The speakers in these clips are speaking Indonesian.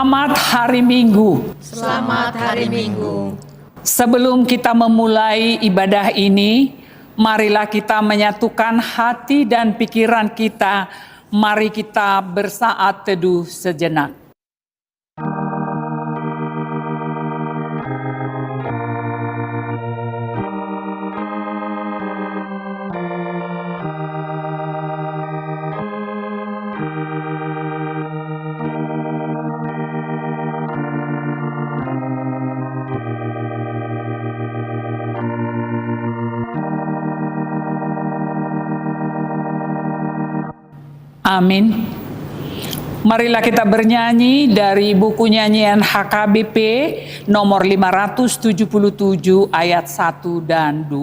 Selamat hari Minggu. Selamat hari Minggu. Sebelum kita memulai ibadah ini, marilah kita menyatukan hati dan pikiran kita. Mari kita bersaat teduh sejenak. Amin. Marilah kita bernyanyi dari buku nyanyian HKBP nomor 577 ayat 1 dan 2.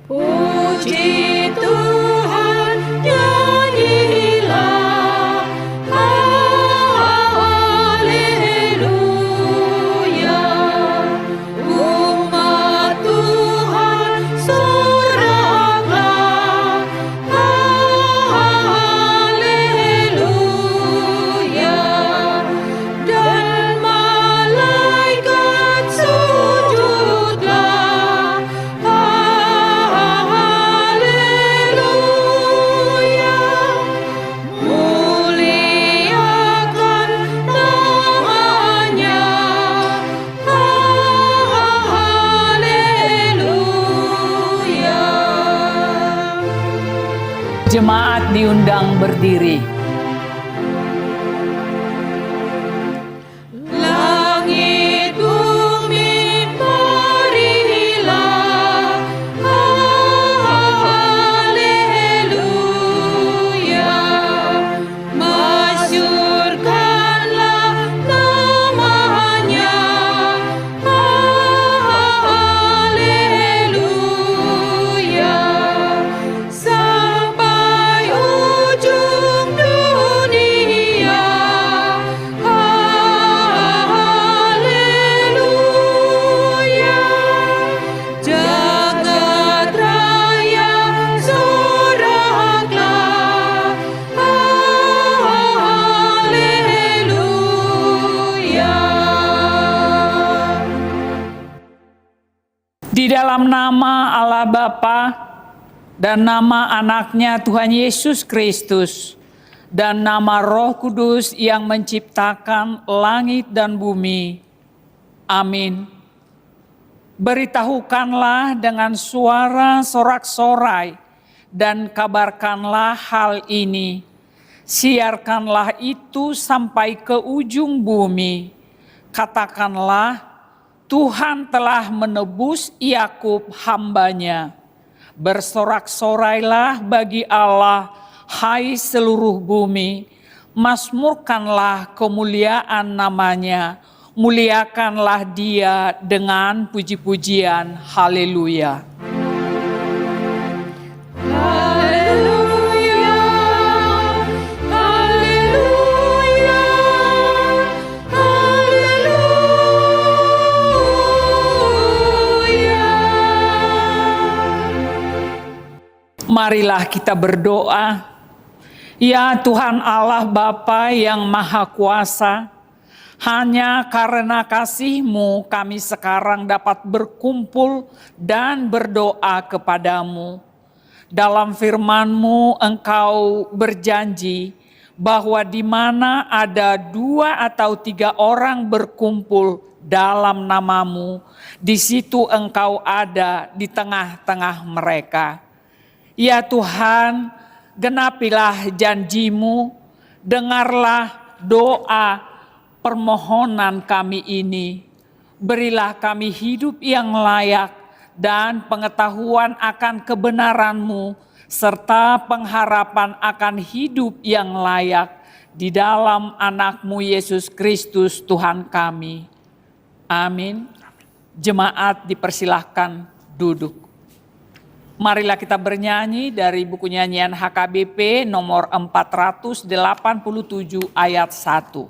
Puji Tuhan, nyanyilah, haleluya. Umat Tuhan, soraklah, haleluya. Dan malaikat sujudlah, haleluya. Muliakan namanya, haleluya. Jemaat diundang berdiri. Langit bumi marilah, haleluya. Masyurkanlah namanya, haleluya. Sampai ujung dunia, haleluya. Jagat raya soraklah, haleluya. Di dalam nama Allah Bapa dan nama anaknya Tuhan Yesus Kristus dan nama Roh Kudus yang menciptakan langit dan bumi. Amin. Beritahukanlah dengan suara sorak-sorai dan kabarkanlah hal ini. Siarkanlah itu sampai ke ujung bumi. Katakanlah, Tuhan telah menebus Yakub hamba-Nya. Bersorak-sorailah bagi Allah, hai seluruh bumi. Mazmurkanlah kemuliaan namanya. Muliakanlah Dia dengan puji-pujian. Haleluya. Haleluya, haleluya, haleluya. Marilah kita berdoa. Ya Tuhan Allah Bapa yang Maha Kuasa, hanya karena kasih-Mu kami sekarang dapat berkumpul dan berdoa kepadamu. Dalam firman-Mu Engkau berjanji bahwa di mana ada 2 atau 3 orang berkumpul dalam nama-Mu, di situ Engkau ada di tengah-tengah mereka. Ya Tuhan, genapilah janji-Mu, dengarlah doa permohonan kami ini. Berilah kami hidup yang layak dan pengetahuan akan kebenaran-Mu, serta pengharapan akan hidup yang layak di dalam anak-Mu Yesus Kristus Tuhan kami. Amin. Jemaat dipersilahkan duduk. Marilah kita bernyanyi dari buku nyanyian HKBP nomor 487 ayat 1.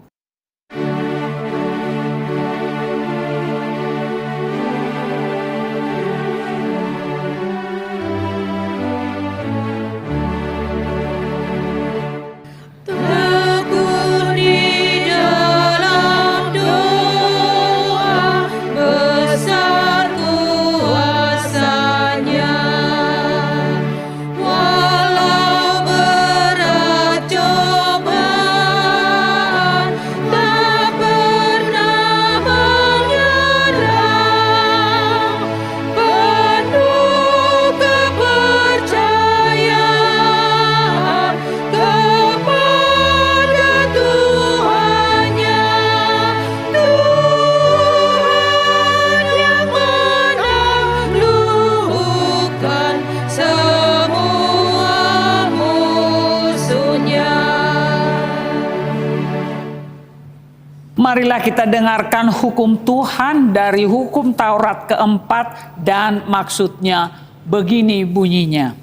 Marilah kita dengarkan hukum Tuhan dari hukum Taurat keempat dan maksudnya begini bunyinya.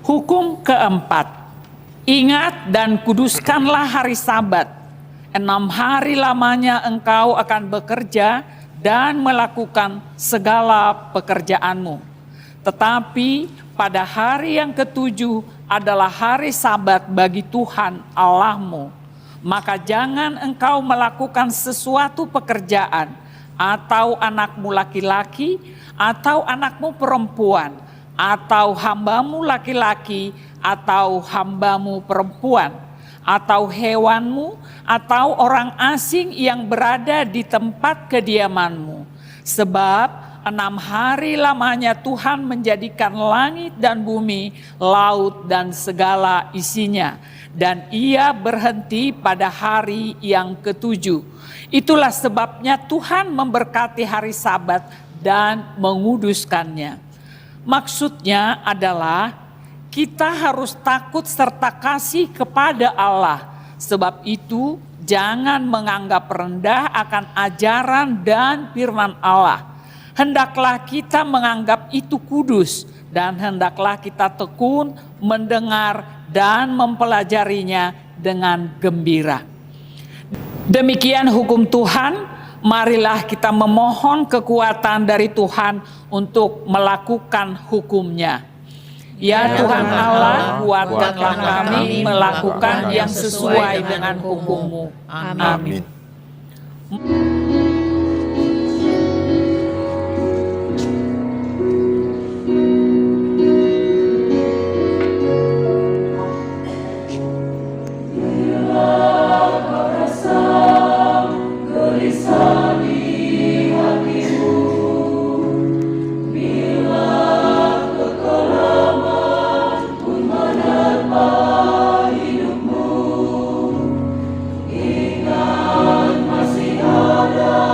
Hukum keempat, ingat dan kuduskanlah hari Sabat. 6 hari lamanya engkau akan bekerja dan melakukan segala pekerjaanmu. Tetapi pada hari yang ketujuh adalah hari Sabat bagi Tuhan Allahmu. Maka jangan engkau melakukan sesuatu pekerjaan, atau anakmu laki-laki, atau anakmu perempuan, atau hambamu laki-laki, atau hambamu perempuan, atau hewanmu, atau orang asing yang berada di tempat kediamanmu. Sebab 6 hari lamanya Tuhan menjadikan langit dan bumi, laut dan segala isinya. Dan ia berhenti pada hari yang ketujuh. Itulah sebabnya Tuhan memberkati hari Sabat dan menguduskannya. Maksudnya adalah kita harus takut serta kasih kepada Allah. Sebab itu jangan menganggap rendah akan ajaran dan firman Allah. Hendaklah kita menganggap itu kudus dan hendaklah kita tekun mendengar dan mempelajarinya dengan gembira. Demikian hukum Tuhan, marilah kita memohon kekuatan dari Tuhan untuk melakukan hukum-Nya. Ya Tuhan Allah, kuatkanlah kami melakukan yang sesuai dengan hukum-Mu. Amin. Masih ada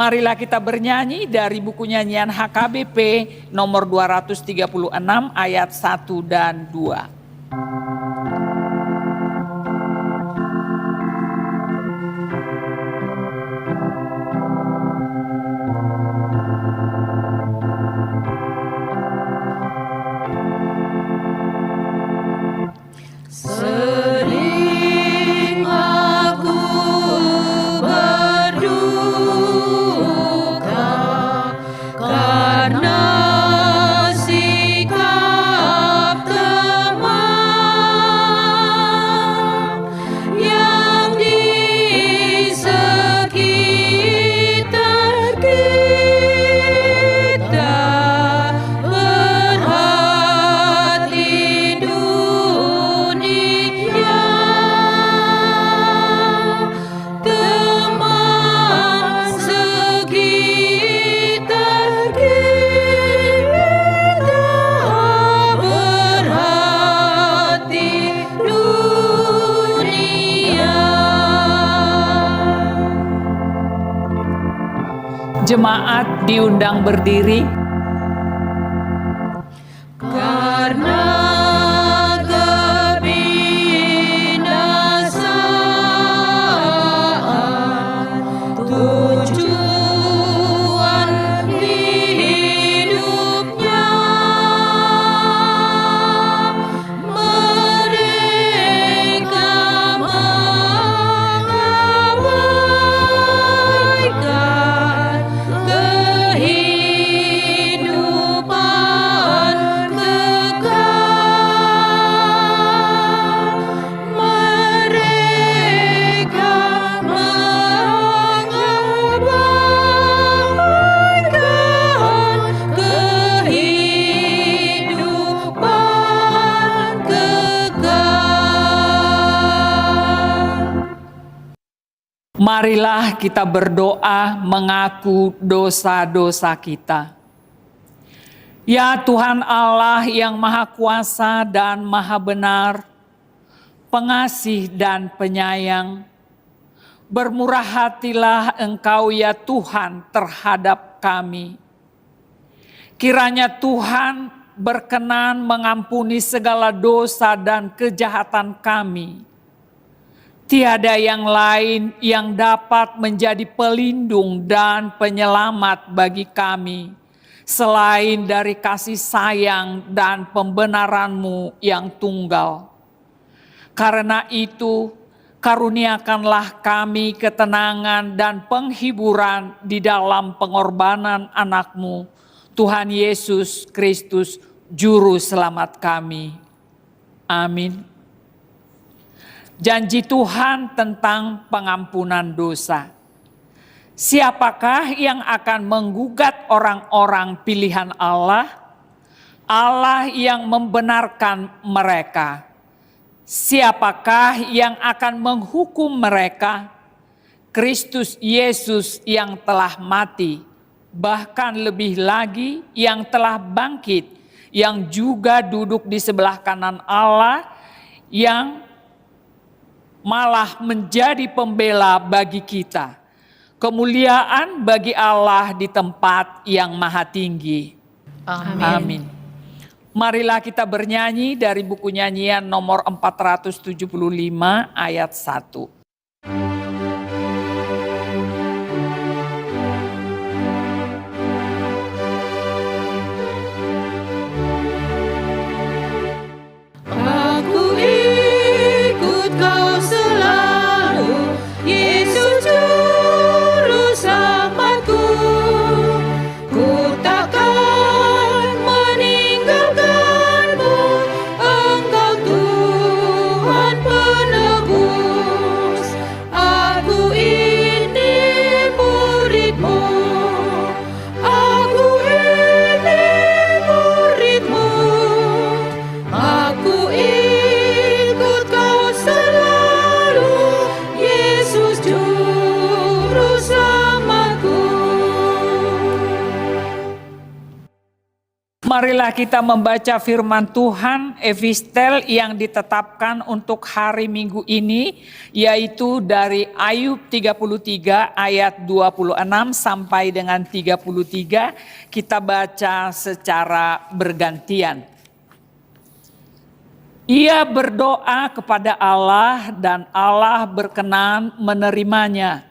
Marilah kita bernyanyi dari buku nyanyian HKBP nomor 236 ayat 1 dan 2. Sering aku berduka karena sikap teman yang di sekitar kita berhati dunia. Teman sekitar kita berhati dunia. Jemaat diundang berdiri. Karena kebinasaan tujuan hidupnya, mereka mengabaikan kehidupan kekal. Mereka mengabaikan kehidupan kekal. Marilah kita berdoa mengaku dosa-dosa kita. Ya Tuhan Allah yang Maha Kuasa dan Maha Benar, pengasih dan penyayang, bermurah hatilah Engkau ya Tuhan terhadap kami. Kiranya Tuhan berkenan mengampuni segala dosa dan kejahatan kami. Tiada yang lain yang dapat menjadi pelindung dan penyelamat bagi kami selain dari kasih sayang dan pembenaran-Mu yang tunggal. Karena itu, karuniakanlah kami ketenangan dan penghiburan di dalam pengorbanan anak-Mu, Tuhan Yesus Kristus, Juru Selamat kami. Amin. Janji Tuhan tentang pengampunan dosa. Siapakah yang akan menggugat orang-orang pilihan Allah? Allah yang membenarkan mereka. Siapakah yang akan menghukum mereka? Kristus Yesus yang telah mati, bahkan lebih lagi yang telah bangkit, yang juga duduk di sebelah kanan Allah, yang malah menjadi pembela bagi kita. Kemuliaan bagi Allah di tempat yang maha tinggi. Amin. Amin. Marilah kita bernyanyi dari buku nyanyian nomor 475 ayat 1. Aku ikut Kau selalu, Yesus Juru Selamatku. Ku takkan meninggalkan-Mu, Engkau Tuhan penebus. Marilah kita membaca firman Tuhan epistel yang ditetapkan untuk hari Minggu ini, yaitu dari Ayub 33 ayat 26 sampai dengan 33. Kita baca secara bergantian. Ia berdoa kepada Allah dan Allah berkenan menerimanya.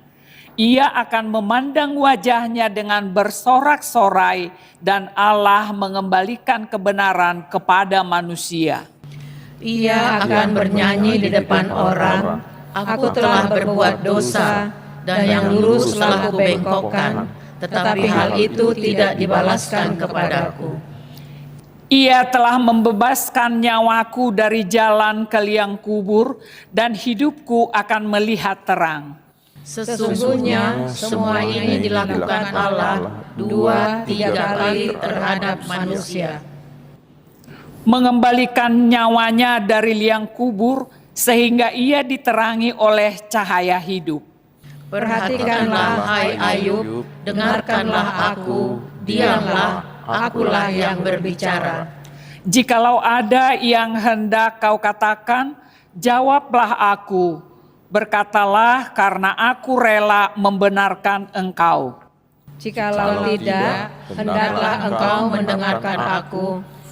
Ia akan memandang wajahnya dengan bersorak-sorai dan Allah mengembalikan kebenaran kepada manusia. Ia akan bernyanyi di depan orang, aku telah berbuat dosa, dan yang lurus telah kubengkokkan, tetapi hal itu tidak dibalaskan kepadaku. Ia telah membebaskan nyawaku dari jalan ke liang kubur, dan hidupku akan melihat terang. Sesungguhnya semua ini dilakukan Allah 2-3 kali terhadap manusia. Mengembalikan nyawanya dari liang kubur sehingga ia diterangi oleh cahaya hidup. Perhatikanlah hai Ayub, dengarkanlah aku, diamlah, akulah yang berbicara. Jikalau ada yang hendak kau katakan, jawablah aku. Berkatalah karena aku rela membenarkan engkau. Jikalau tidak, hendaklah engkau mendengarkan aku.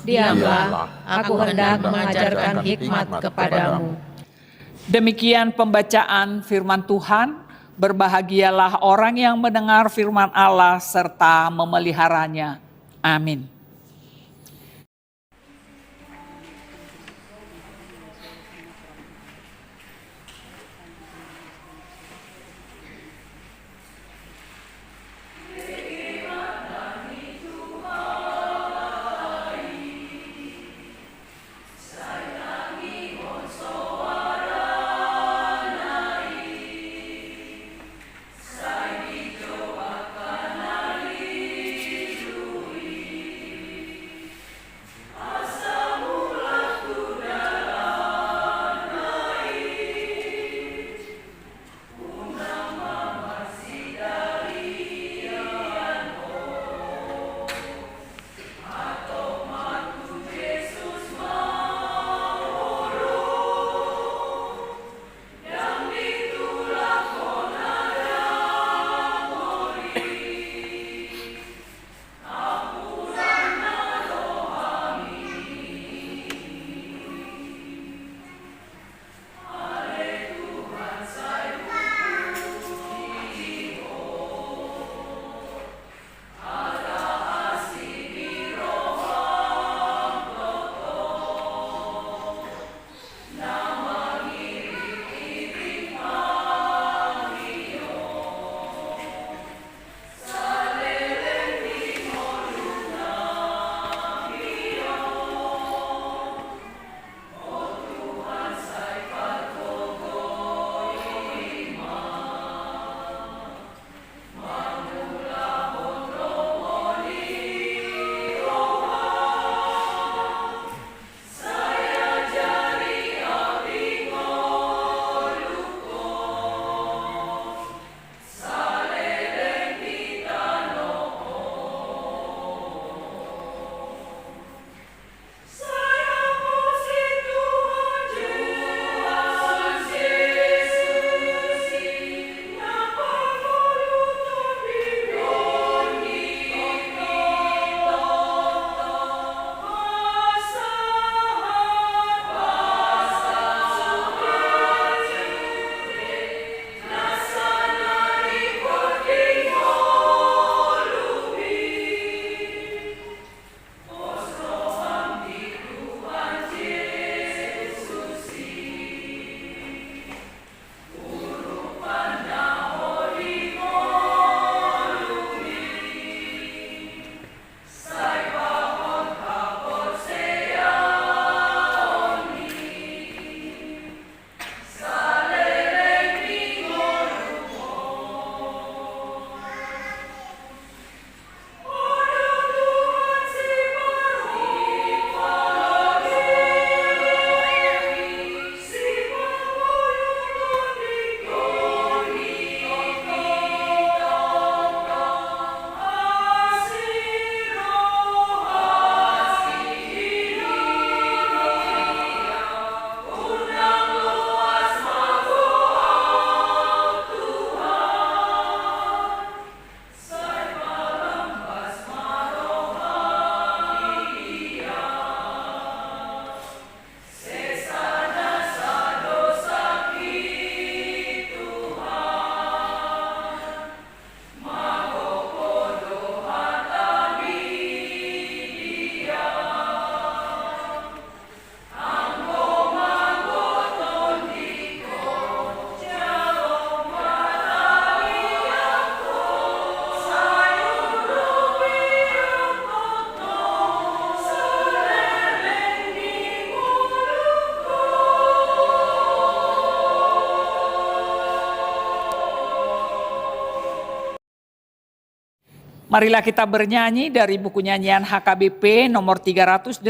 Diamlah, aku hendak mengajarkan hikmat kepadamu. Demikian pembacaan firman Tuhan. Berbahagialah orang yang mendengar firman Allah serta memeliharanya. Amin. Marilah kita bernyanyi dari buku nyanyian HKBP nomor 385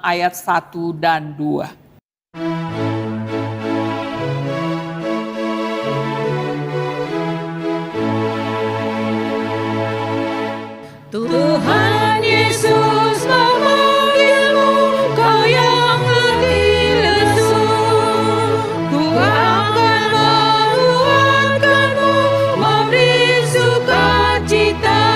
ayat 1 dan 2. Tuhan Yesus memanggilmu, kau yang letih lesu. Ku akan menguatkanmu, memberi sukacita.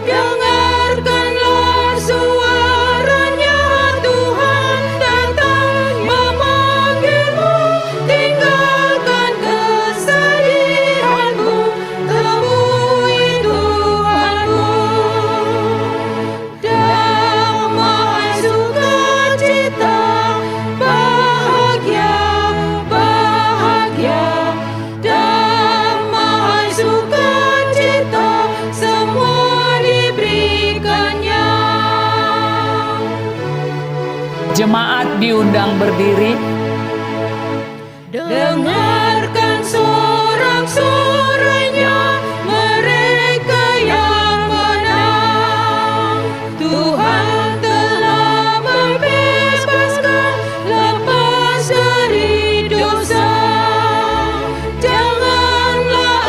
Dengarkanlah suaranya, Tuhan datang memanggilmu. Tinggalkan kesedihanmu, temui Tuhanmu. Damai sukacita, bahagia, bahagia. Damai sukacita, semua diberikannya. Jemaat diundang berdiri. Dengarkan sorak-sorainya, mereka yang menang. Tuhan telah membebaskan, lepas dari dosa. Janganlah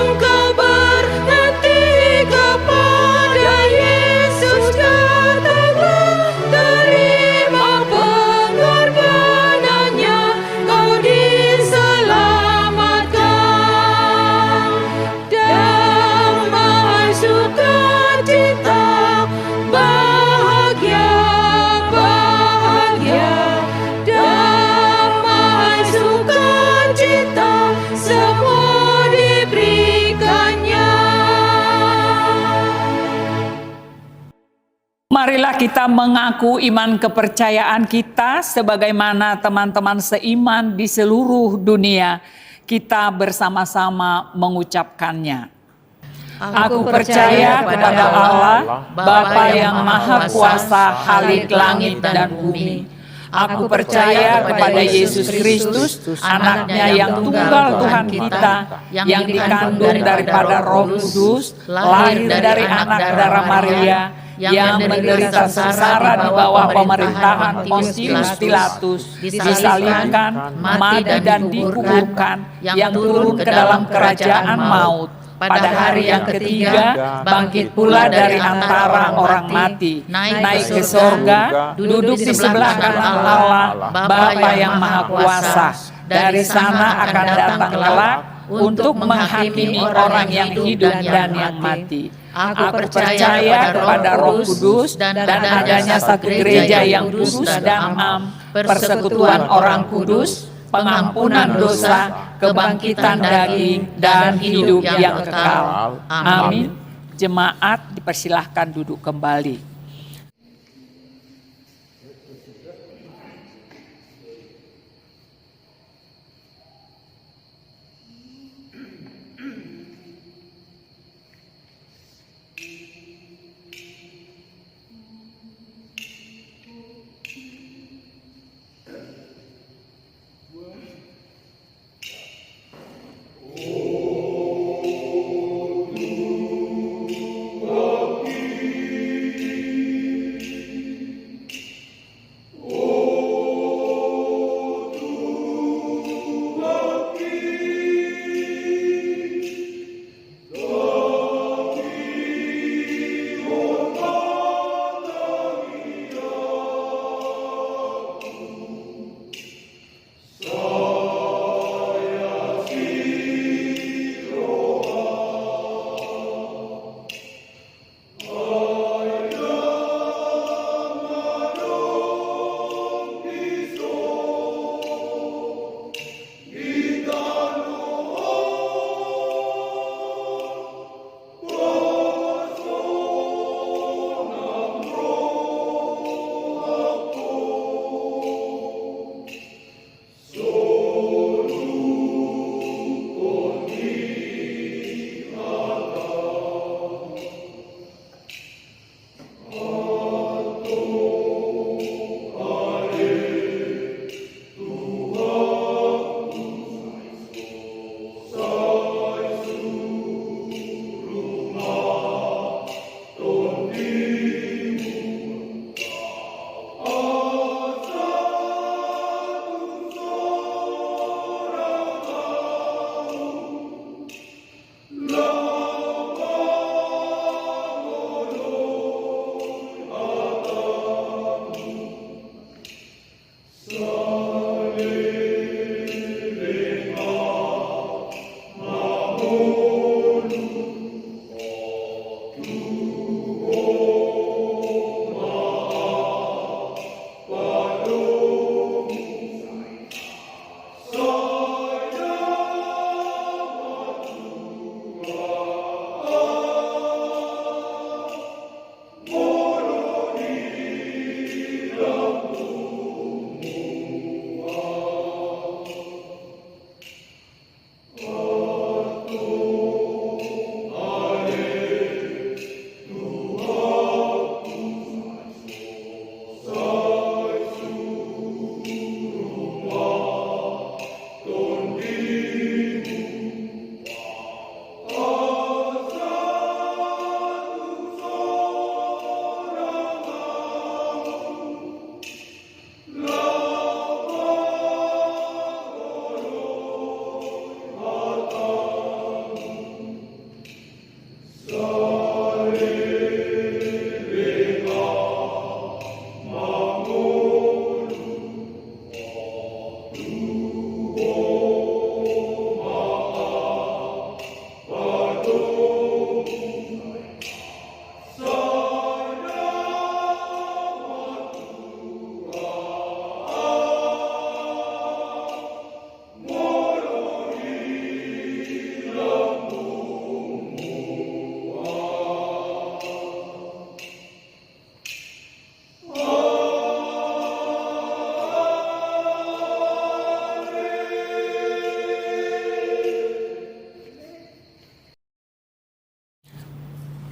engkau berhenti kepada Yesus, datanglah, terima pengorbanannya, kau diselamatkan. Damai sukacita, bahagia, bahagia. Damai sukacita, semua diberikannya. Marilah kita mengaku iman kepercayaan kita sebagaimana teman-teman seiman di seluruh dunia. Kita bersama-sama mengucapkannya. Aku percaya kepada Allah, Bapa yang Maha Kuasa, Khalik langit dan bumi. Aku percaya kepada Yesus Kristus, anaknya yang tunggal Tuhan kita, yang dikandung daripada Roh Kudus, lahir dari anak darah Maria, yang menderita sengsara di bawah pemerintahan Pontius Pilatus, disalibkan, mati dan dikuburkan, yang turun ke dalam kerajaan maut. Pada hari yang ketiga, bangkit pula dari antara orang mati, naik ke sorga, duduk di sebelah kanan Allah, Bapa yang Maha Kuasa. Dari sana akan datang kelak untuk menghakimi orang yang hidup dan yang mati. Aku percaya kepada Roh Kudus dan adanya satu gereja yang kudus dan am, persekutuan orang kudus, pengampunan dosa, kebangkitan daging, dan hidup yang kekal. Amin. Jemaat dipersilahkan duduk kembali.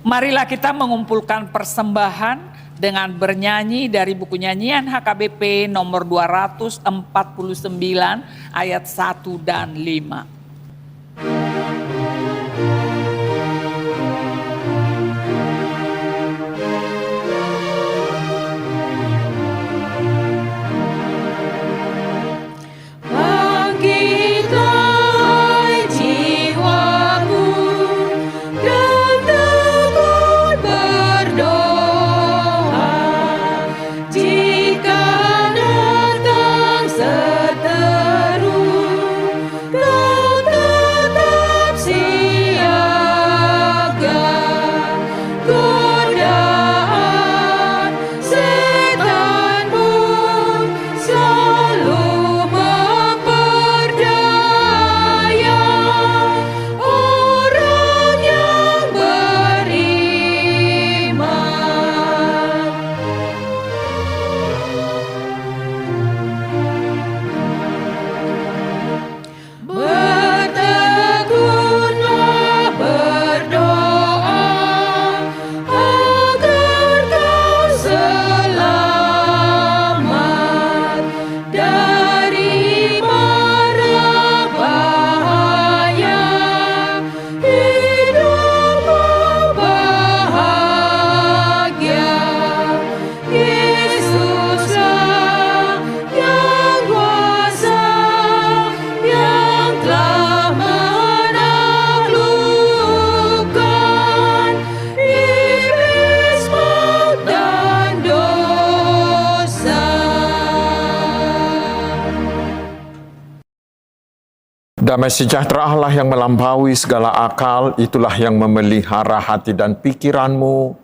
Marilah kita mengumpulkan persembahan dengan bernyanyi dari buku nyanyian HKBP nomor 249 ayat 1 dan 5. Damai sejahtera Allah yang melampaui segala akal, itulah yang memelihara hati dan pikiranmu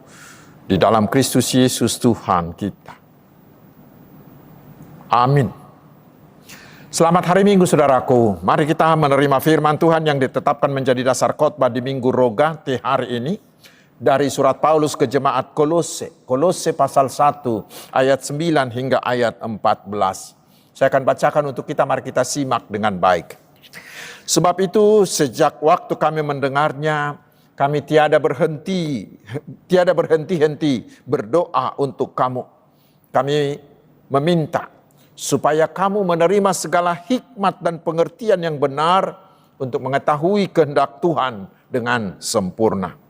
di dalam Kristus Yesus Tuhan kita. Amin. Selamat hari Minggu saudaraku. Mari kita menerima firman Tuhan yang ditetapkan menjadi dasar khotbah di Minggu Rogate hari ini. Dari surat Paulus ke jemaat Kolose. Kolose pasal 1 ayat 9 hingga ayat 14. Saya akan bacakan untuk kita, mari kita simak dengan baik. Sebab itu sejak waktu kami mendengarnya, kami tiada berhenti-henti berdoa untuk kamu. Kami meminta supaya kamu menerima segala hikmat dan pengertian yang benar untuk mengetahui kehendak Tuhan dengan sempurna.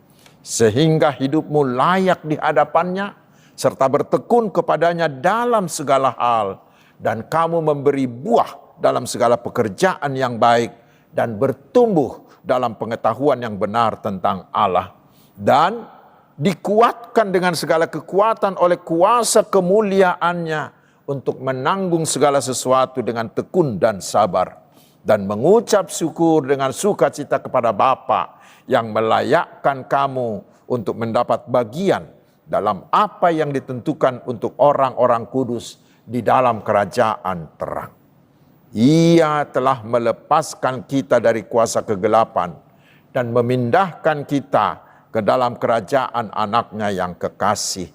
Sehingga hidupmu layak di hadapannya, serta bertekun kepadanya dalam segala hal. Dan kamu memberi buah dalam segala pekerjaan yang baik, dan bertumbuh dalam pengetahuan yang benar tentang Allah. Dan dikuatkan dengan segala kekuatan oleh kuasa kemuliaannya untuk menanggung segala sesuatu dengan tekun dan sabar. Dan mengucap syukur dengan sukacita kepada Bapa yang melayakkan kamu untuk mendapat bagian dalam apa yang ditentukan untuk orang-orang kudus di dalam kerajaan terang. Ia telah melepaskan kita dari kuasa kegelapan dan memindahkan kita ke dalam kerajaan anaknya yang kekasih.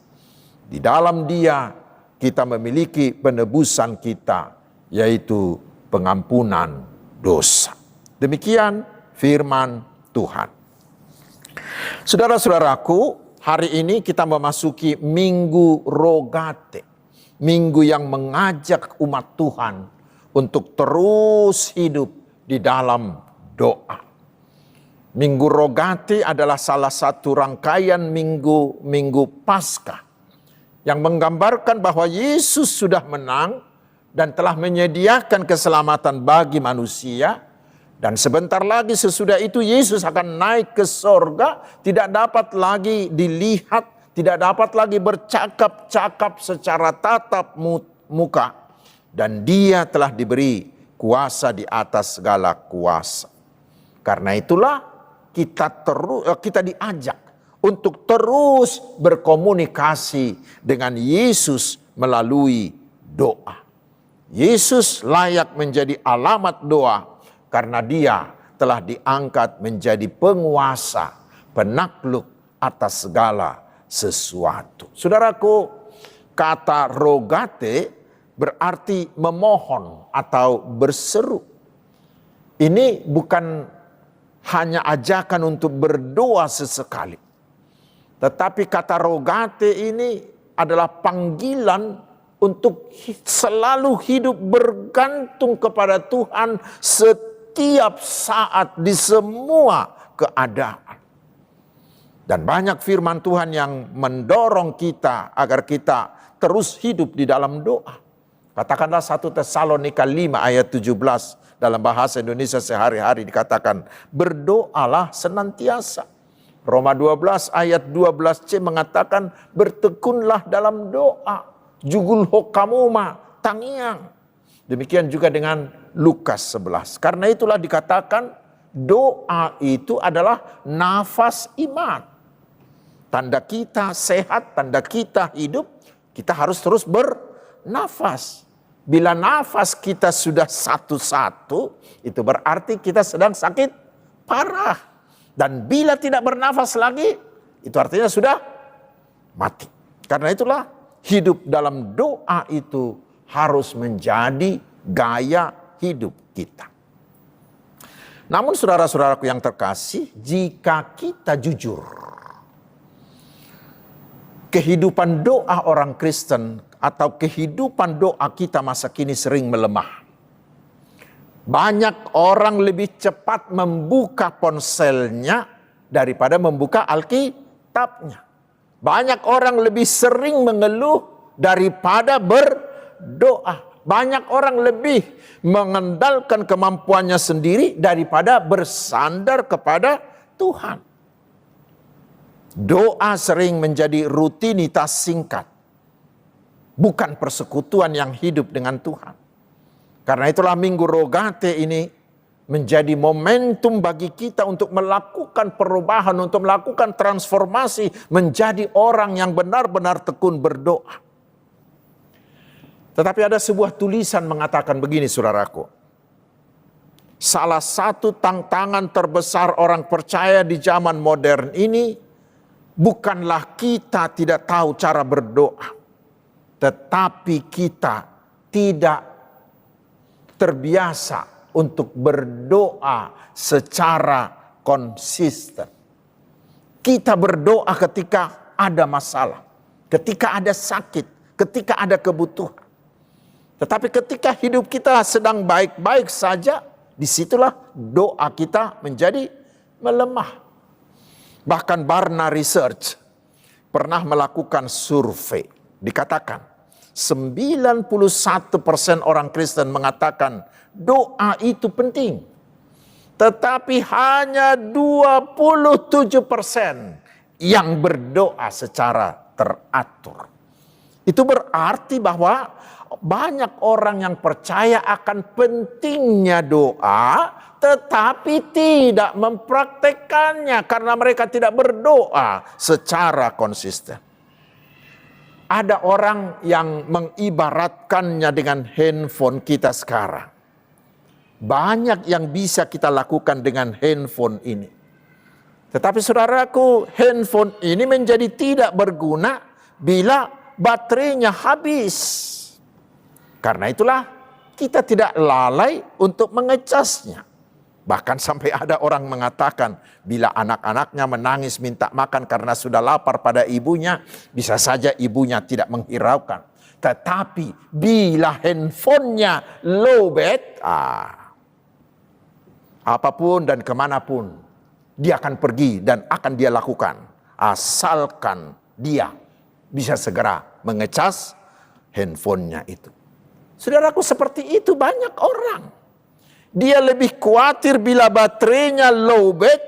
Di dalam Dia kita memiliki penebusan kita, yaitu pengampunan dosa. Demikian firman Tuhan. Saudara-saudaraku, hari ini kita memasuki Minggu Rogate. Minggu yang mengajak umat Tuhan untuk terus hidup di dalam doa. Minggu Rogate adalah salah satu rangkaian minggu Paskah yang menggambarkan bahwa Yesus sudah menang dan telah menyediakan keselamatan bagi manusia. Dan sebentar lagi sesudah itu Yesus akan naik ke sorga, tidak dapat lagi dilihat, tidak dapat lagi bercakap-cakap secara tatap muka. Dan Dia telah diberi kuasa di atas segala kuasa. Karena itulah kita diajak untuk terus berkomunikasi dengan Yesus melalui doa. Yesus layak menjadi alamat doa karena Dia telah diangkat menjadi penguasa, penakluk atas segala sesuatu. Saudaraku, kata rogate berarti memohon atau berseru. Ini bukan hanya ajakan untuk berdoa sesekali, Tetapi kata rogate ini adalah panggilan untuk selalu hidup bergantung kepada Tuhan setiap saat di semua keadaan. Dan banyak firman Tuhan yang mendorong kita agar kita terus hidup di dalam doa. Katakanlah 1 Tesalonika 5 ayat 17 dalam bahasa Indonesia sehari-hari dikatakan, berdoalah senantiasa. Roma 12 ayat 12c mengatakan, bertekunlah dalam doa. Jugul hokamuma tangiang. Demikian juga dengan Lukas 11. Karena itulah dikatakan doa itu adalah nafas iman. Tanda kita sehat, tanda kita hidup, kita harus terus bernafas. Bila nafas kita sudah satu-satu, itu berarti kita sedang sakit parah. Dan bila tidak bernafas lagi, itu artinya sudah mati. Karena itulah hidup dalam doa itu harus menjadi gaya hidup kita. Namun saudara-saudaraku yang terkasih, jika kita jujur, kehidupan doa orang Kristen atau kehidupan doa kita masa kini sering melemah. Banyak orang lebih cepat membuka ponselnya daripada membuka Alkitabnya. Banyak orang lebih sering mengeluh daripada berdoa. Banyak orang lebih mengandalkan kemampuannya sendiri daripada bersandar kepada Tuhan. Doa sering menjadi rutinitas singkat, bukan persekutuan yang hidup dengan Tuhan. Karena itulah Minggu Rogate ini menjadi momentum bagi kita untuk melakukan perubahan, untuk melakukan transformasi menjadi orang yang benar-benar tekun berdoa. Tetapi ada sebuah tulisan mengatakan begini, saudaraku. Salah satu tantangan terbesar orang percaya di zaman modern ini bukanlah kita tidak tahu cara berdoa, tetapi kita tidak terbiasa untuk berdoa secara konsisten. Kita berdoa ketika ada masalah, ketika ada sakit, ketika ada kebutuhan. Tetapi ketika hidup kita sedang baik-baik saja, disitulah doa kita menjadi melemah. Bahkan Barna Research pernah melakukan survei. Dikatakan 91% orang Kristen mengatakan doa itu penting. Tetapi hanya 27% yang berdoa secara teratur. Itu berarti bahwa banyak orang yang percaya akan pentingnya doa, tetapi tidak mempraktekannya karena mereka tidak berdoa secara konsisten. Ada orang yang mengibaratkannya dengan handphone kita sekarang. Banyak yang bisa kita lakukan dengan handphone ini. Tetapi saudaraku, handphone ini menjadi tidak berguna bila baterainya habis. Karena itulah kita tidak lalai untuk mengecasnya. Bahkan sampai ada orang mengatakan bila anak-anaknya menangis minta makan karena sudah lapar pada ibunya, bisa saja ibunya tidak menghiraukan. Tetapi bila handphonenya lowbat, apapun dan kemanapun dia akan pergi dan akan dia lakukan. Asalkan dia bisa segera mengecas handphonenya itu. Saudaraku, seperti itu banyak orang. Dia lebih khawatir bila baterainya lowbat.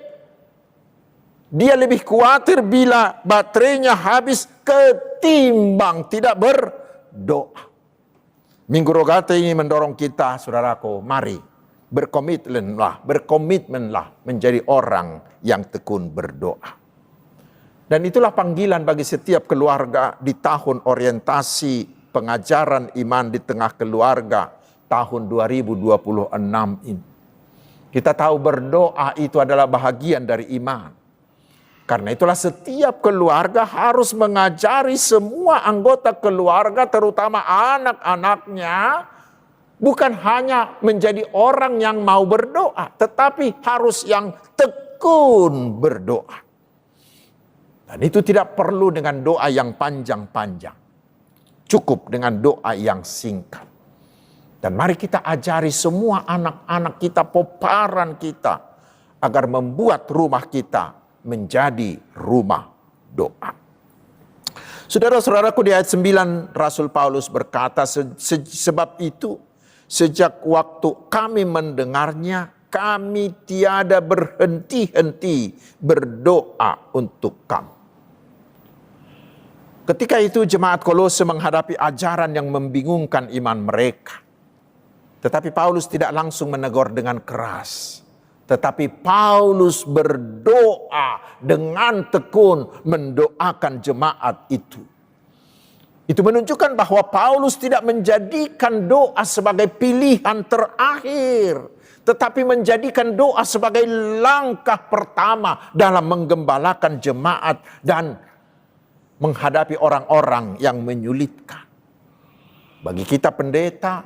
Dia lebih khawatir bila baterainya habis ketimbang tidak berdoa. Minggu Rogate ini mendorong kita, saudaraku, mari berkomitmenlah menjadi orang yang tekun berdoa. Dan itulah panggilan bagi setiap keluarga di tahun orientasi pengajaran iman di tengah keluarga tahun 2026 ini. Kita tahu berdoa itu adalah bahagian dari iman. Karena itulah setiap keluarga harus mengajari semua anggota keluarga, terutama anak-anaknya, bukan hanya menjadi orang yang mau berdoa, tetapi harus yang tekun berdoa. Dan itu tidak perlu dengan doa yang panjang-panjang. Cukup dengan doa yang singkat. Dan mari kita ajari semua anak-anak kita, peparan kita, agar membuat rumah kita menjadi rumah doa. Saudara-saudaraku, di ayat 9 Rasul Paulus berkata, sebab itu sejak waktu kami mendengarnya, kami tiada berhenti-henti berdoa untuk kamu. Ketika itu jemaat Kolose menghadapi ajaran yang membingungkan iman mereka. Tetapi Paulus tidak langsung menegur dengan keras. Tetapi Paulus berdoa dengan tekun mendoakan jemaat itu. Itu menunjukkan bahwa Paulus tidak menjadikan doa sebagai pilihan terakhir, tetapi menjadikan doa sebagai langkah pertama dalam menggembalakan jemaat dan menghadapi orang-orang yang menyulitkan. Bagi kita pendeta,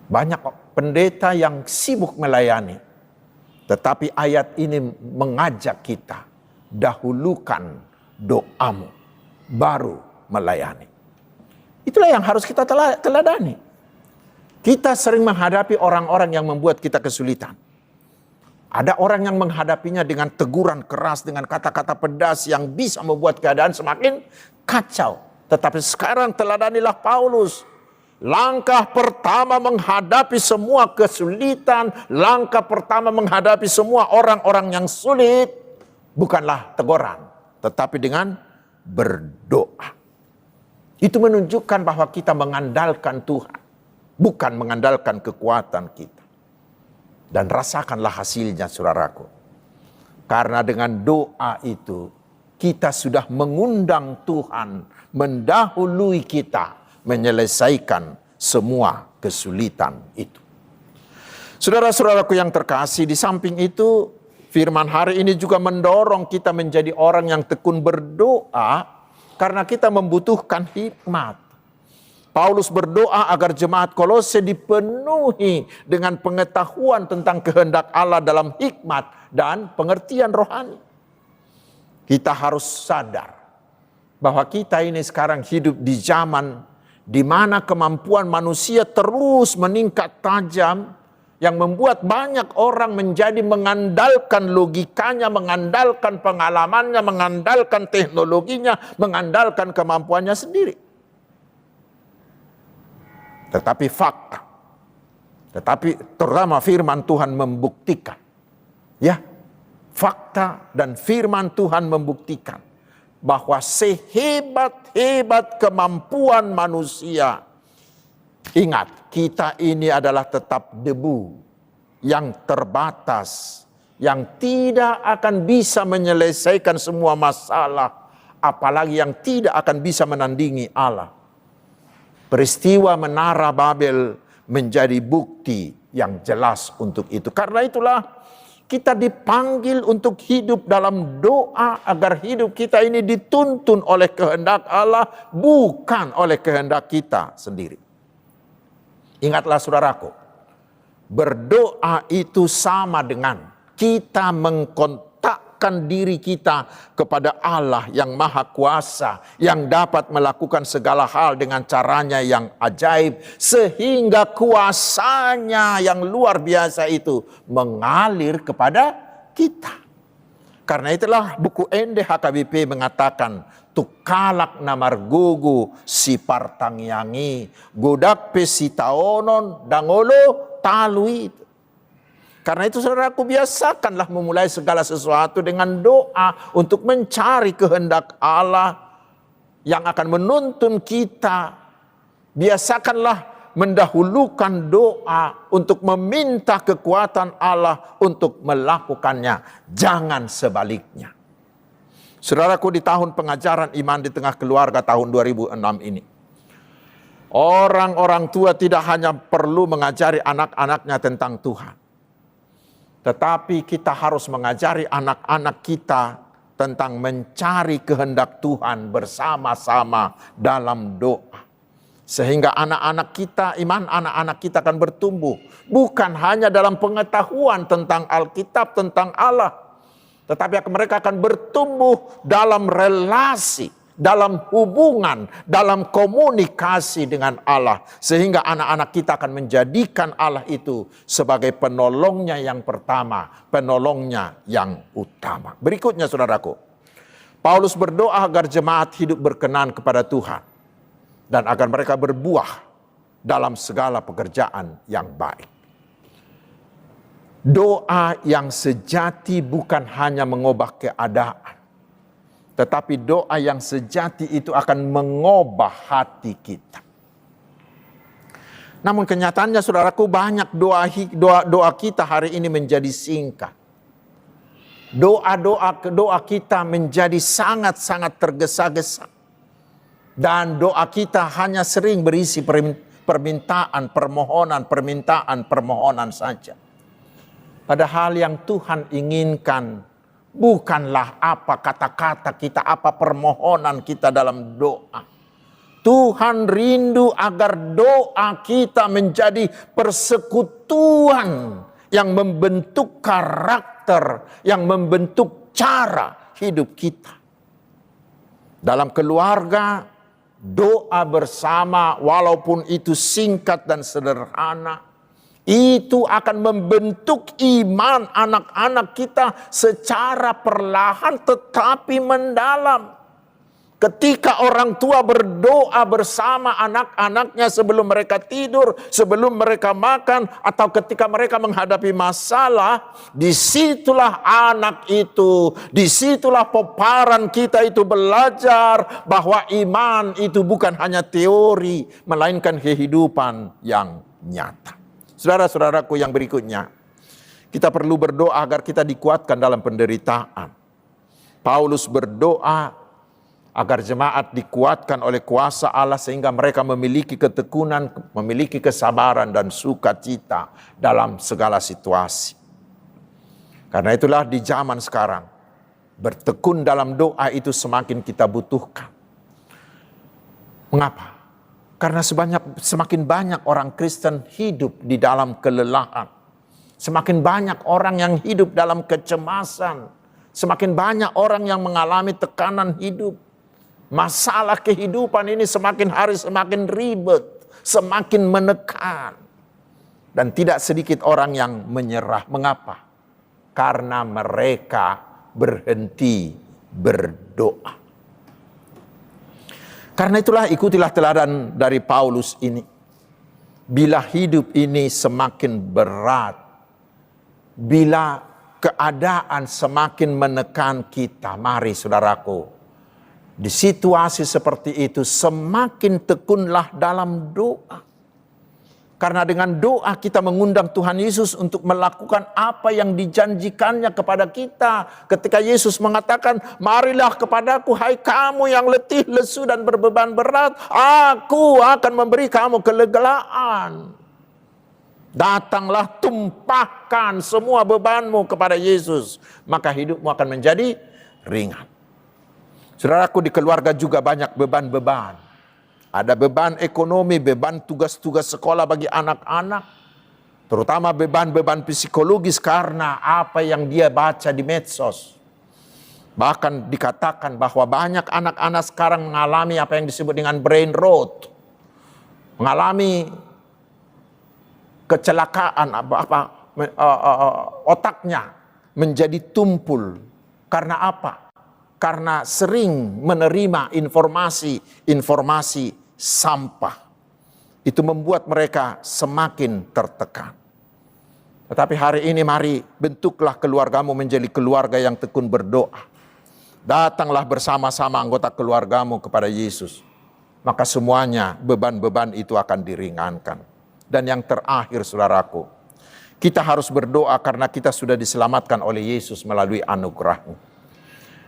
banyak pendeta yang sibuk melayani. Tetapi ayat ini mengajak kita, dahulukan doamu, baru melayani. Itulah yang harus kita teladani. Kita sering menghadapi orang-orang yang membuat kita kesulitan. Ada orang yang menghadapinya dengan teguran keras, dengan kata-kata pedas yang bisa membuat keadaan semakin kacau. Tetapi sekarang teladanilah Paulus. Langkah pertama menghadapi semua kesulitan, langkah pertama menghadapi semua orang-orang yang sulit, bukanlah teguran, tetapi dengan berdoa. Itu menunjukkan bahwa kita mengandalkan Tuhan, bukan mengandalkan kekuatan kita. Dan rasakanlah hasilnya, saudaraku. Karena dengan doa itu, kita sudah mengundang Tuhan mendahului kita menyelesaikan semua kesulitan itu. Saudara-saudaraku yang terkasih, di samping itu, firman hari ini juga mendorong kita menjadi orang yang tekun berdoa karena kita membutuhkan hikmat. Paulus berdoa agar jemaat Kolose dipenuhi dengan pengetahuan tentang kehendak Allah dalam hikmat dan pengertian rohani. Kita harus sadar bahwa kita ini sekarang hidup di zaman di mana kemampuan manusia terus meningkat tajam, yang membuat banyak orang menjadi mengandalkan logikanya, mengandalkan pengalamannya, mengandalkan teknologinya, mengandalkan kemampuannya sendiri. Tetapi fakta, tetapi terutama firman Tuhan membuktikan, ya, fakta dan firman Tuhan membuktikan bahwa sehebat-hebat kemampuan manusia, ingat, kita ini adalah tetap debu yang terbatas, yang tidak akan bisa menyelesaikan semua masalah, apalagi yang tidak akan bisa menandingi Allah. Peristiwa Menara Babel menjadi bukti yang jelas untuk itu. Karena itulah kita dipanggil untuk hidup dalam doa agar hidup kita ini dituntun oleh kehendak Allah, bukan oleh kehendak kita sendiri. Ingatlah saudaraku, berdoa itu sama dengan kita mengkontakkan diri kita kepada Allah yang Maha Kuasa, yang dapat melakukan segala hal dengan caranya yang ajaib, sehingga kuasanya yang luar biasa itu mengalir kepada kita. Karena itulah buku Ende HKBP mengatakan, tukalak namar gugu si partangyangi, godak pe si taonon dangolo talui. Karena itu saudaraku, biasakanlah memulai segala sesuatu dengan doa untuk mencari kehendak Allah yang akan menuntun kita. Biasakanlah mendahulukan doa untuk meminta kekuatan Allah untuk melakukannya. Jangan sebaliknya. Saudaraku, di tahun pengajaran iman di tengah keluarga tahun 2006 ini, orang-orang tua tidak hanya perlu mengajari anak-anaknya tentang Tuhan, tetapi kita harus mengajari anak-anak kita tentang mencari kehendak Tuhan bersama-sama dalam doa. Sehingga anak-anak kita, iman anak-anak kita akan bertumbuh. Bukan hanya dalam pengetahuan tentang Alkitab, tentang Allah, tetapi mereka akan bertumbuh dalam relasi, dalam hubungan, dalam komunikasi dengan Allah. Sehingga anak-anak kita akan menjadikan Allah itu sebagai penolongnya yang pertama, penolongnya yang utama. Berikutnya saudaraku, Paulus berdoa agar jemaat hidup berkenan kepada Tuhan dan agar mereka berbuah dalam segala pekerjaan yang baik. Doa yang sejati bukan hanya mengubah keadaan, tetapi doa yang sejati itu akan mengubah hati kita. Namun kenyataannya saudaraku, banyak doa kita hari ini menjadi singkat. Doa kita menjadi sangat-sangat tergesa-gesa. Dan doa kita hanya sering berisi permintaan, permohonan saja. Padahal yang Tuhan inginkan bukanlah apa kata-kata kita, apa permohonan kita dalam doa. Tuhan rindu agar doa kita menjadi persekutuan yang membentuk karakter, yang membentuk cara hidup kita. Dalam keluarga, doa bersama walaupun itu singkat dan sederhana, itu akan membentuk iman anak-anak kita secara perlahan tetapi mendalam. Ketika orang tua berdoa bersama anak-anaknya sebelum mereka tidur, sebelum mereka makan, atau ketika mereka menghadapi masalah, disitulah anak itu, disitulah peparan kita itu belajar bahwa iman itu bukan hanya teori, melainkan kehidupan yang nyata. Saudara-saudaraku yang berikutnya, kita perlu berdoa agar kita dikuatkan dalam penderitaan. Paulus berdoa agar jemaat dikuatkan oleh kuasa Allah sehingga mereka memiliki ketekunan, memiliki kesabaran dan sukacita dalam segala situasi. Karena itulah di zaman sekarang, bertekun dalam doa itu semakin kita butuhkan. Mengapa? Karena semakin banyak orang Kristen hidup di dalam kelelahan. Semakin banyak orang yang hidup dalam kecemasan. Semakin banyak orang yang mengalami tekanan hidup. Masalah kehidupan ini semakin hari semakin ribet, semakin menekan. Dan tidak sedikit orang yang menyerah. Mengapa? Karena mereka berhenti berdoa. Karena itulah ikutilah teladan dari Paulus ini. Bila hidup ini semakin berat, bila keadaan semakin menekan kita, mari saudaraku, di situasi seperti itu semakin tekunlah dalam doa. Karena dengan doa kita mengundang Tuhan Yesus untuk melakukan apa yang dijanjikannya kepada kita. Ketika Yesus mengatakan, marilah kepadaku hai kamu yang letih, lesu dan berbeban berat. Aku akan memberi kamu kelegaan. Datanglah, tumpahkan semua bebanmu kepada Yesus. Maka hidupmu akan menjadi ringan. Saudaraku, di keluarga juga banyak beban-beban. Ada beban ekonomi, beban tugas-tugas sekolah bagi anak-anak. Terutama beban-beban psikologis karena apa yang dia baca di medsos. Bahkan dikatakan bahwa banyak anak-anak sekarang mengalami apa yang disebut dengan brain rot. Mengalami kecelakaan, otaknya menjadi tumpul. Karena apa? Karena sering menerima informasi sampah. Itu membuat mereka semakin tertekan. Tetapi hari ini mari bentuklah keluargamu menjadi keluarga yang tekun berdoa. Datanglah bersama-sama anggota keluargamu kepada Yesus. Maka semuanya beban-beban itu akan diringankan. Dan yang terakhir saudaraku, kita harus berdoa karena kita sudah diselamatkan oleh Yesus melalui anugerah-Nya.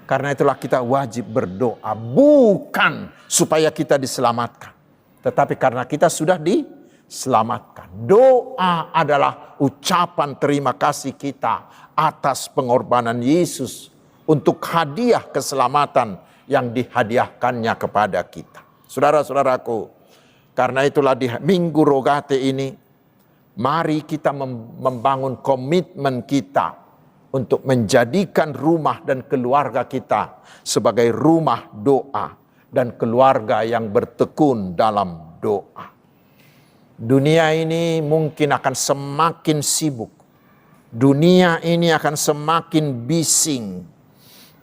Karena itulah kita wajib berdoa, bukan supaya kita diselamatkan, tetapi karena kita sudah diselamatkan. Doa adalah ucapan terima kasih kita atas pengorbanan Yesus untuk hadiah keselamatan yang dihadiahkannya kepada kita. Saudara-saudaraku, karena itulah di Minggu Rogate ini, mari kita membangun komitmen kita untuk menjadikan rumah dan keluarga kita sebagai rumah doa dan keluarga yang bertekun dalam doa. Dunia ini mungkin akan semakin sibuk. Dunia ini akan semakin bising.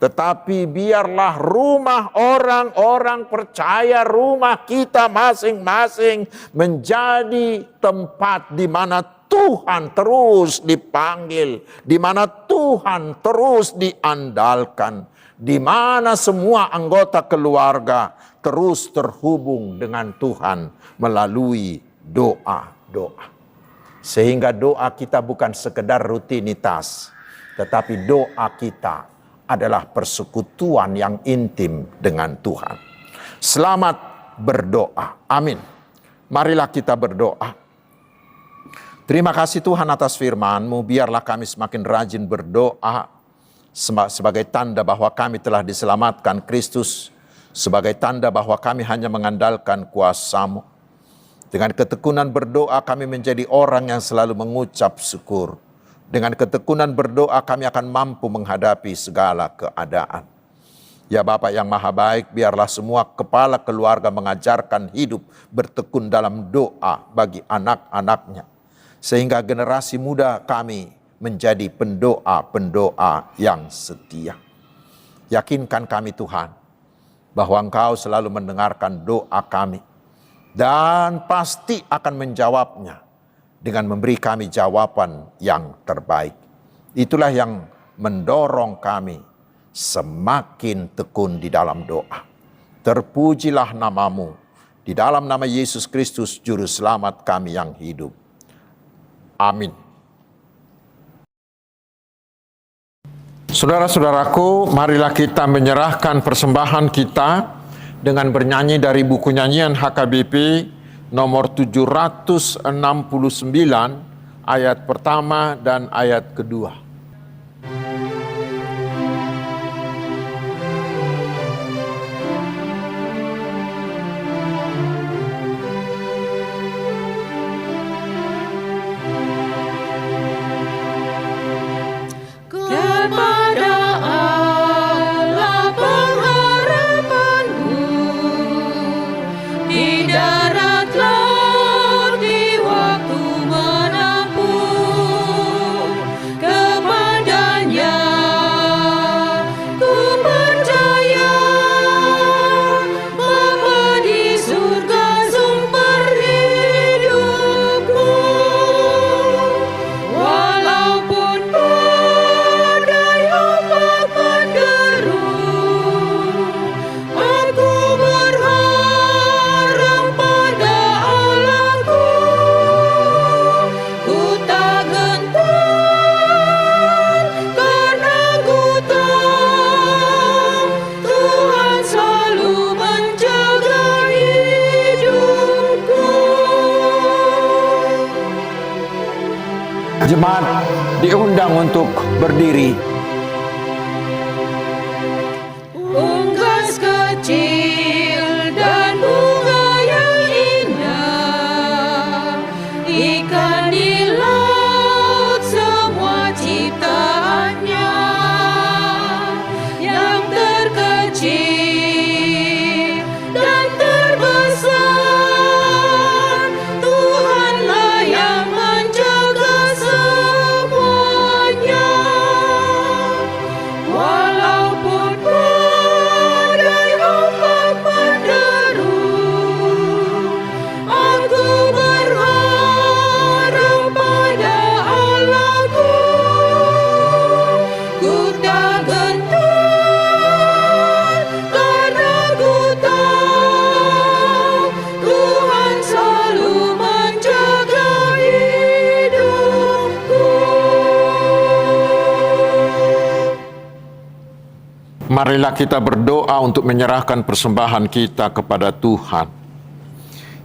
Tetapi biarlah rumah orang-orang percaya, rumah kita masing-masing menjadi tempat di mana Tuhan terus dipanggil, di mana Tuhan terus diandalkan, di mana semua anggota keluarga terus terhubung dengan Tuhan melalui doa-doa. Sehingga doa kita bukan sekedar rutinitas, tetapi doa kita adalah persekutuan yang intim dengan Tuhan. Selamat berdoa. Amin. Marilah kita berdoa. Terima kasih Tuhan atas firman-Mu. Biarlah kami semakin rajin berdoa sebagai tanda bahwa kami telah diselamatkan Kristus, sebagai tanda bahwa kami hanya mengandalkan kuasa-Mu. Dengan ketekunan berdoa kami menjadi orang yang selalu mengucap syukur. Dengan ketekunan berdoa kami akan mampu menghadapi segala keadaan. Ya Bapa yang Maha Baik, biarlah semua kepala keluarga mengajarkan hidup bertekun dalam doa bagi anak-anaknya. Sehingga generasi muda kami menjadi pendoa-pendoa yang setia. Yakinkan kami Tuhan, bahwa Engkau selalu mendengarkan doa kami. Dan pasti akan menjawabnya dengan memberi kami jawaban yang terbaik. Itulah yang mendorong kami semakin tekun di dalam doa. Terpujilah nama-Mu. Di dalam nama Yesus Kristus, Juru Selamat kami yang hidup. Amin. Saudara-saudaraku, marilah kita menyerahkan persembahan kita dengan bernyanyi dari buku nyanyian HKBP nomor 769 ayat pertama dan ayat kedua. Jemaat diundang untuk berdiri. Unggas kecil dan bunga yang indah, ikan di laut semua ciptaannya, yang terkecil dan terbesar, Tuhanlah yang menjaga semuanya. Walaupun badai ombak menderu, aku berharap pada Allahku. Ku tak gentar karena ku tahu Tuhan selalu menjaga hidupku. Marilah kita berdoa untuk menyerahkan persembahan kita kepada Tuhan.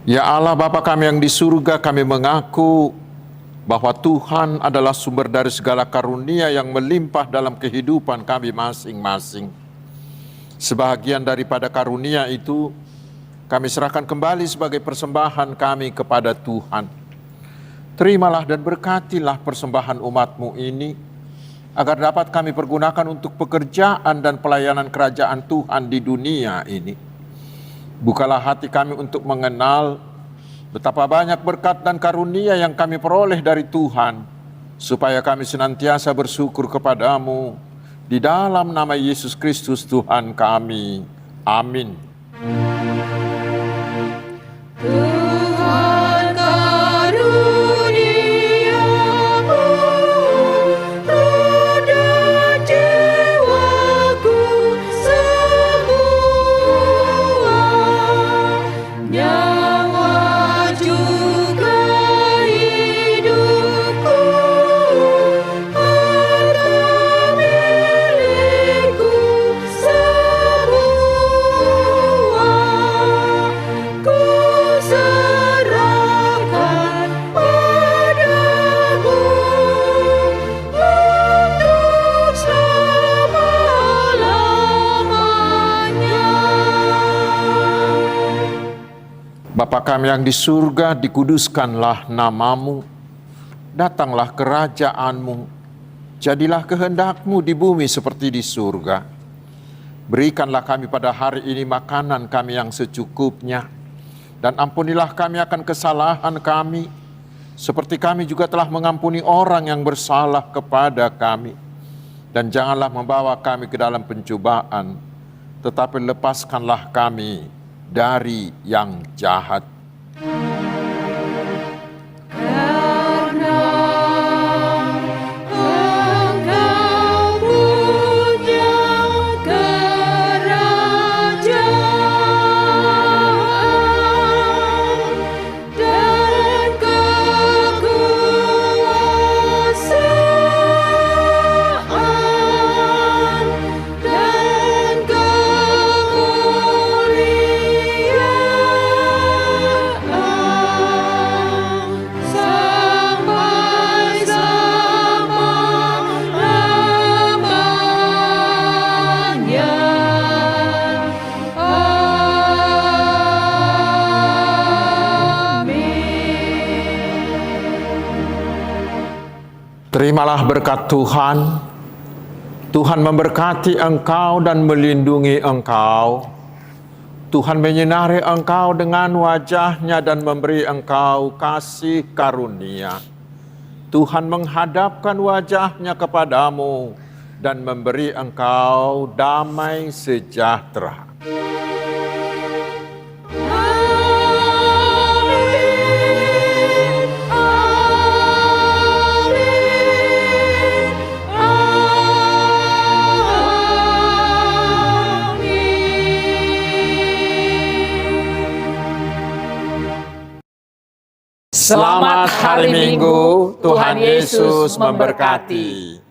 Ya Allah Bapa kami yang di surga, kami mengaku bahwa Tuhan adalah sumber dari segala karunia yang melimpah dalam kehidupan kami masing-masing. Sebahagian daripada karunia itu kami serahkan kembali sebagai persembahan kami kepada Tuhan. Terimalah dan berkatilah persembahan umat-Mu ini, agar dapat kami pergunakan untuk pekerjaan dan pelayanan kerajaan Tuhan di dunia ini. Bukalah hati kami untuk mengenal betapa banyak berkat dan karunia yang kami peroleh dari Tuhan, supaya kami senantiasa bersyukur kepadamu di dalam nama Yesus Kristus Tuhan kami. Amin. Tuhan karuniamu, roda jiwaku semua, nyawa juga hidupku, harta milikku semua, ku serahkan padamu untuk selama-lamanya. Bapa kami yang di surga, dikuduskanlah namamu. Datanglah kerajaanmu. Jadilah kehendakmu di bumi seperti di surga. Berikanlah kami pada hari ini makanan kami yang secukupnya. Dan ampunilah kami akan kesalahan kami, seperti kami juga telah mengampuni orang yang bersalah kepada kami. Dan janganlah membawa kami ke dalam pencobaan, tetapi lepaskanlah kami dari yang jahat. Karena Engkau punya kerajaan dan kekuasaan dan kemuliaan sampai selama-lamanya. Amin. Terimalah berkat Tuhan. Tuhan memberkati engkau dan melindungi engkau. Tuhan menyinari engkau dengan wajah-Nya dan memberi engkau kasih karunia. Tuhan menghadapkan wajah-Nya kepadamu dan memberi engkau damai sejahtera. Selamat hari Minggu, Tuhan Yesus memberkati.